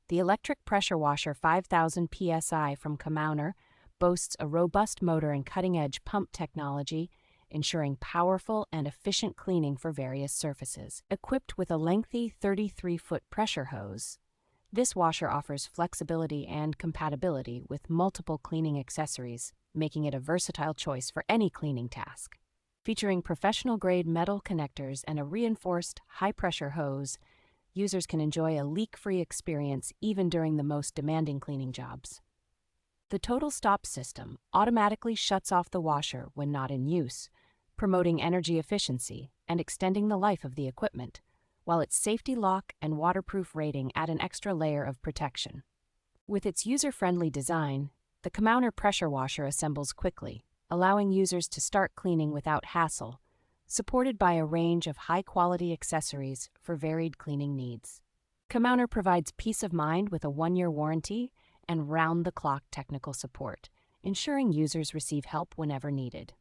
The electric pressure washer 5000 psi from Comauner boasts a robust motor and cutting-edge pump technology, ensuring powerful and efficient cleaning for various surfaces. Equipped with a lengthy 33-foot pressure hose, this washer offers flexibility and compatibility with multiple cleaning accessories, making it a versatile choice for any cleaning task. Featuring professional-grade metal connectors and a reinforced, high-pressure hose, users can enjoy a leak-free experience even during the most demanding cleaning jobs. The Total Stop system automatically shuts off the washer when not in use, promoting energy efficiency and extending the life of the equipment, while its safety lock and waterproof rating add an extra layer of protection. With its user-friendly design, the Comauner pressure washer assembles quickly, allowing users to start cleaning without hassle, supported by a range of high-quality accessories for varied cleaning needs. Comauner provides peace of mind with a 1-year warranty and round-the-clock technical support, ensuring users receive help whenever needed.